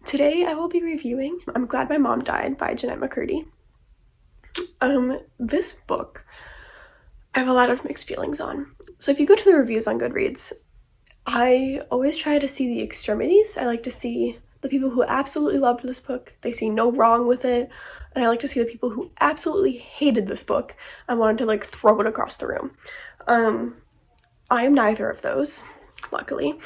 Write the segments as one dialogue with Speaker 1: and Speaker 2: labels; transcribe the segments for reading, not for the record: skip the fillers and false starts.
Speaker 1: Today I will be reviewing I'm Glad My Mom Died by Jennette McCurdy. This book I have a lot of mixed feelings on. So if you go to the reviews on Goodreads, I always try to see the extremities. I like to see the people who absolutely loved this book, they see no wrong with it, and I like to see the people who absolutely hated this book and wanted to like throw it across the room. I am neither of those, luckily.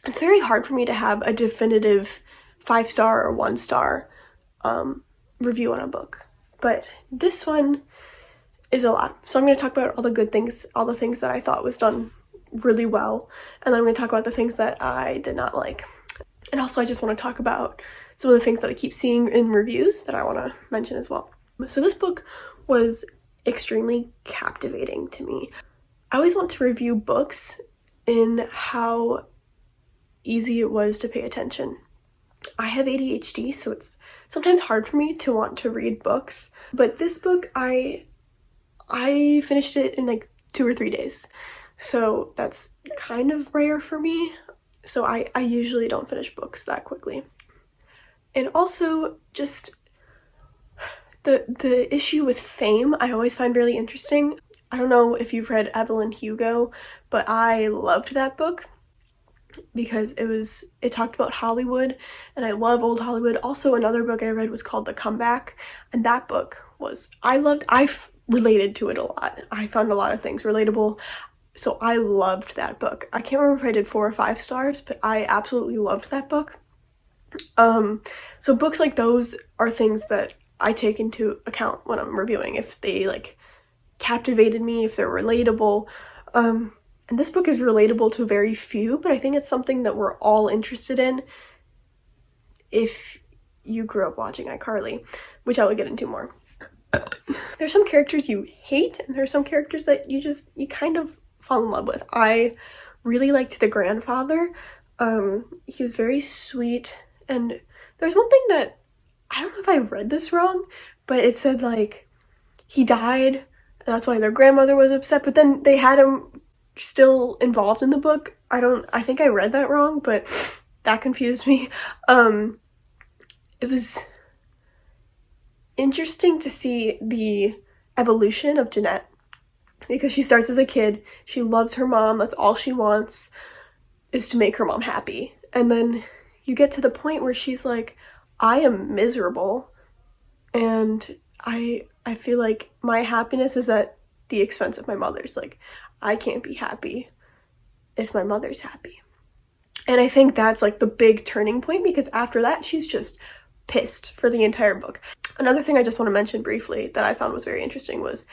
Speaker 1: It's very hard for me to have a definitive 5-star or 1-star review on a book, but this one is a lot. So I'm going to talk about all the good things, all the things that I thought was done really well, and then I'm going to talk about the things that I did not like. And also I just want to talk about some of the things that I keep seeing in reviews that I want to mention as well. So this book was extremely captivating to me. I always want to review books in how easy it was to pay attention. I have ADHD, so it's sometimes hard for me to want to read books, but this book I finished it in like 2 or 3 days, so that's kind of rare for me. So I usually don't finish books that quickly. And also just the issue with fame I always find really interesting. I don't know if you've read Evelyn Hugo, but I loved that book because it talked about Hollywood, and I love old Hollywood. Also, another book I read was called The Comeback, and that book was, I related to it a lot. I found a lot of things relatable, so I loved that book. I can't remember if I did 4 or 5 stars, but I absolutely loved that book. So books like those are things that I take into account when I'm reviewing, if they like captivated me, if they're relatable. And this book is relatable to very few, but I think it's something that we're all interested in if you grew up watching iCarly, which I will get into more. There's some characters you hate, and there's some characters that you kind of fall in love with. I really liked the grandfather. He was very sweet, and there's one thing that, I don't know if I read this wrong, but it said like he died, and that's why their grandmother was upset, but then they had him still involved in the book. I think I read that wrong, but that confused me. It was interesting to see the evolution of Jennette, because she starts as a kid, she loves her mom, that's all she wants is to make her mom happy, and then you get to the point where she's like, I am miserable, and I feel like my happiness is at the expense of my mother's. Like, I can't be happy if my mother's happy. And I think that's like the big turning point, because after that she's just pissed for the entire book. Another thing I just want to mention briefly that I found was very interesting was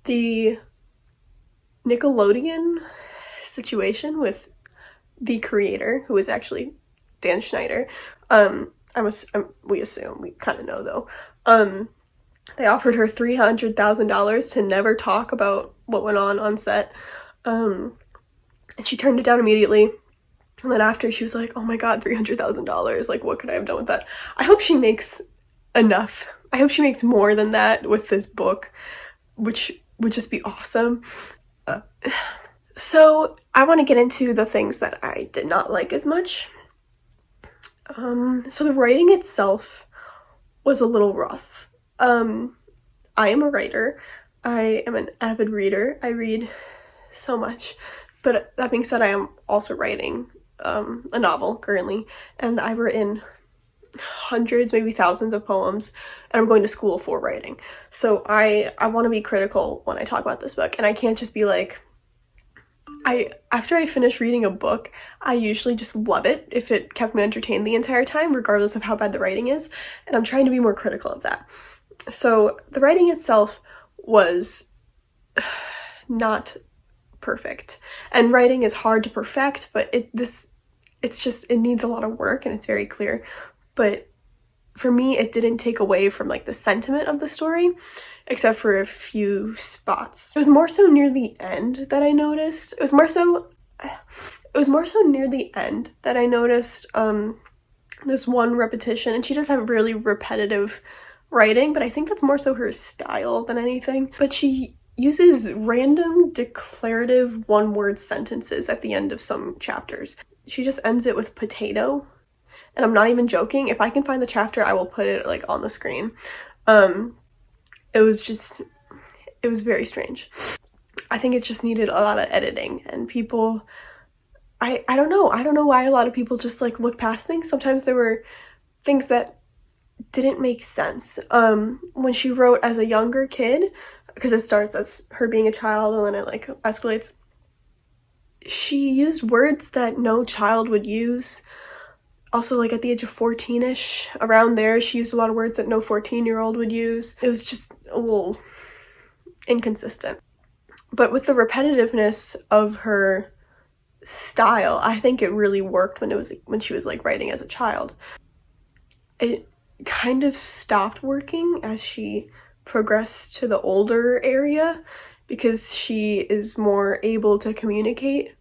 Speaker 1: the Nickelodeon situation with the creator, who is actually Dan Schneider. We assume, we kind of know though. They offered her $300,000 to never talk about what went on set. And she turned it down immediately. And then after, she was like, oh my god, $300,000. Like, what could I have done with that? I hope she makes enough. I hope she makes more than that with this book, which would just be awesome. So I want to get into the things that I did not like as much. So the writing itself was a little rough. I am a writer. I am an avid reader. I read so much. But that being said, I am also writing a novel currently, and I've written hundreds, maybe thousands of poems, and I'm going to school for writing. So I want to be critical when I talk about this book, and I can't just be like, after I finish reading a book, I usually just love it if it kept me entertained the entire time, regardless of how bad the writing is, and I'm trying to be more critical of that. So the writing itself was not perfect, and writing is hard to perfect, but it needs a lot of work, and it's very clear. But for me, it didn't take away from like the sentiment of the story, except for a few spots. It was more so near the end that I noticed. It was more so near the end that I noticed this one repetition, and she does have really repetitive writing, but I think that's more so her style than anything. But she uses random declarative one-word sentences at the end of some chapters. She just ends it with potato, and I'm not even joking. If I can find the chapter, I will put it like on the screen. It was very strange. I think it just needed a lot of editing, and people, I don't know why a lot of people just like look past things. Sometimes there were things that didn't make sense. When she wrote as a younger kid, because it starts as her being a child and then it like escalates, she used words that no child would use. Also, like at the age of 14-ish, around there, she used a lot of words that no 14-year-old would use. It was just a little inconsistent. But with the repetitiveness of her style, I think it really worked when she was like writing as a child. It kind of stopped working as she progressed to the older area, because she is more able to communicate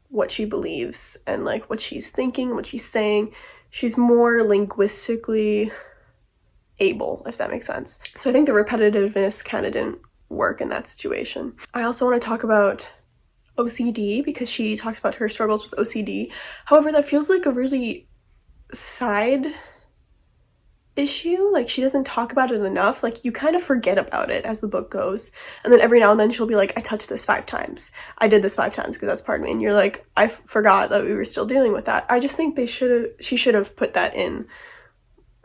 Speaker 1: what she believes and like what she's thinking, what she's saying. She's more linguistically able, if that makes sense. So I think the repetitiveness kind of didn't work in that situation. I also want to talk about OCD, because she talks about her struggles with OCD. However, that feels like a really side issue. Like, she doesn't talk about it enough. Like, you kind of forget about it as the book goes, and then every now and then she'll be like, I touched this 5 times, I did this 5 times because that's part of me, and you're like, I forgot that we were still dealing with that. I just think she should have put that in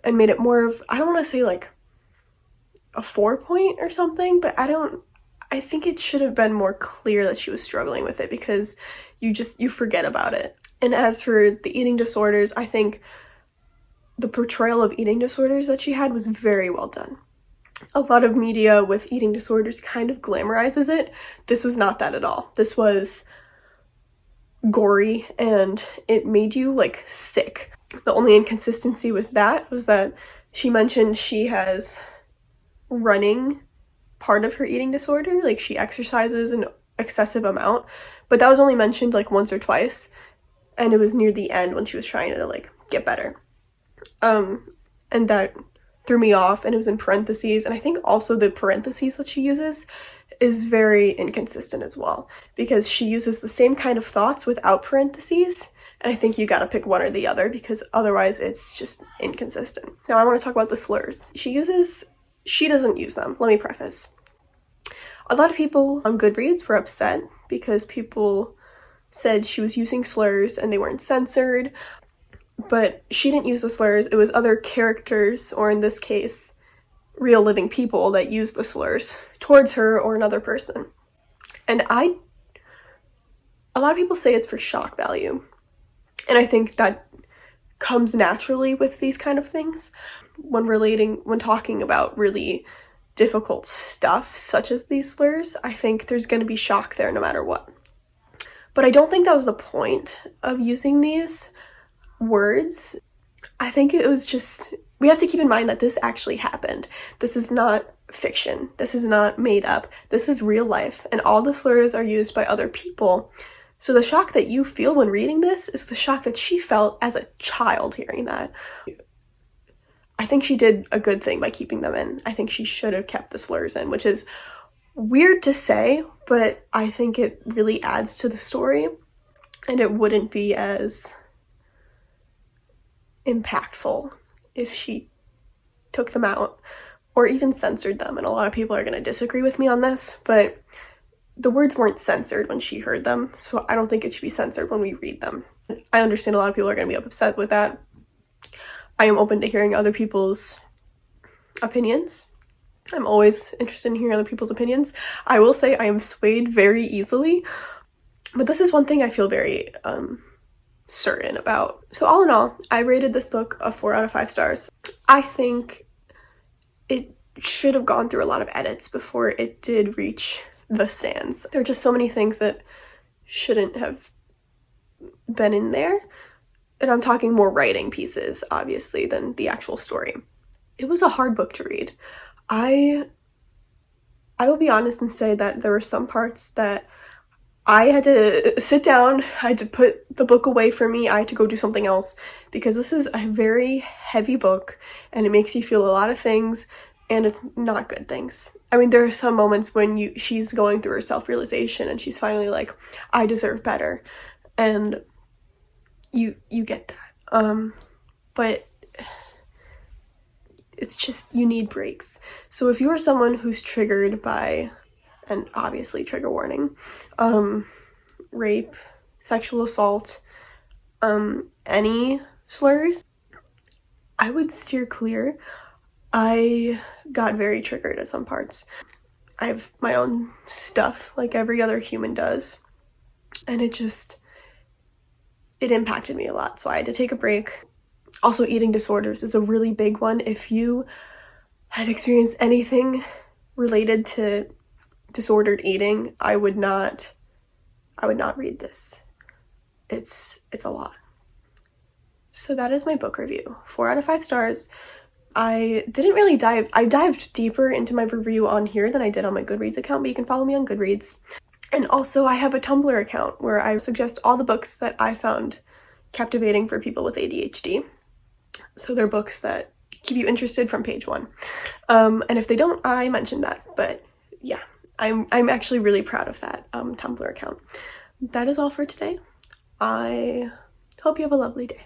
Speaker 1: and made it more of, I don't want to say like a 4-point or something, but I think it should have been more clear that she was struggling with it, because you forget about it. And as for the eating disorders, I think the portrayal of eating disorders that she had was very well done. A lot of media with eating disorders kind of glamorizes it. This was not that at all. This was gory, and it made you like sick. The only inconsistency with that was that she mentioned she has running part of her eating disorder, like she exercises an excessive amount, but that was only mentioned like once or twice, and it was near the end when she was trying to like get better. And that threw me off, and it was in parentheses, and I think also the parentheses that she uses is very inconsistent as well, because she uses the same kind of thoughts without parentheses, and I think you gotta pick one or the other, because otherwise it's just inconsistent. Now I want to talk about the slurs she uses. She doesn't use them. Let me preface. A lot of people on Goodreads were upset because people said she was using slurs and they weren't censored, but she didn't use the slurs. It was other characters, or in this case, real living people, that used the slurs towards her or another person. And a lot of people say it's for shock value, and I think that comes naturally with these kind of things. When talking about really difficult stuff, such as these slurs, I think there's going to be shock there no matter what. But I don't think that was the point of using these words. I think it was just, we have to keep in mind that this actually happened. This is not fiction. This is not made up. This is real life, and all the slurs are used by other people. So the shock that you feel when reading this is the shock that she felt as a child hearing that. I think she did a good thing by keeping them in. I think she should have kept the slurs in, which is weird to say, but I think it really adds to the story, and it wouldn't be as impactful if she took them out or even censored them. And a lot of people are going to disagree with me on this, but the words weren't censored when she heard them, so I don't think it should be censored when we read them. I understand a lot of people are going to be upset with that. I am open to hearing other people's opinions. I'm always interested in hearing other people's opinions. I will say I am swayed very easily, but this is one thing I feel very certain about. So all in all, I rated this book a 4 out of 5 stars. I think it should have gone through a lot of edits before it did reach the stands. There are just so many things that shouldn't have been in there, and I'm talking more writing pieces, obviously, than the actual story. It was a hard book to read. I will be honest and say that there were some parts that I had to sit down, I had to put the book away from me, I had to go do something else, because this is a very heavy book, and it makes you feel a lot of things, and it's not good things. I mean, there are some moments when she's going through her self-realization, and she's finally like, I deserve better, and you get that. but it's just, you need breaks. So if you're someone who's triggered by, and obviously trigger warning, rape, sexual assault, any slurs, I would steer clear. I got very triggered at some parts. I have my own stuff like every other human does, and it impacted me a lot, so I had to take a break. Also, eating disorders is a really big one. If you have experienced anything related to disordered eating, I would not read this. It's a lot. So that is my book review. 4 out of 5 stars. I dived deeper into my review on here than I did on my Goodreads account, but you can follow me on Goodreads. And also I have a Tumblr account where I suggest all the books that I found captivating for people with ADHD. So they're books that keep you interested from page 1. And if they don't, I mentioned that. But yeah, I'm actually really proud of that Tumblr account. That is all for today. I hope you have a lovely day.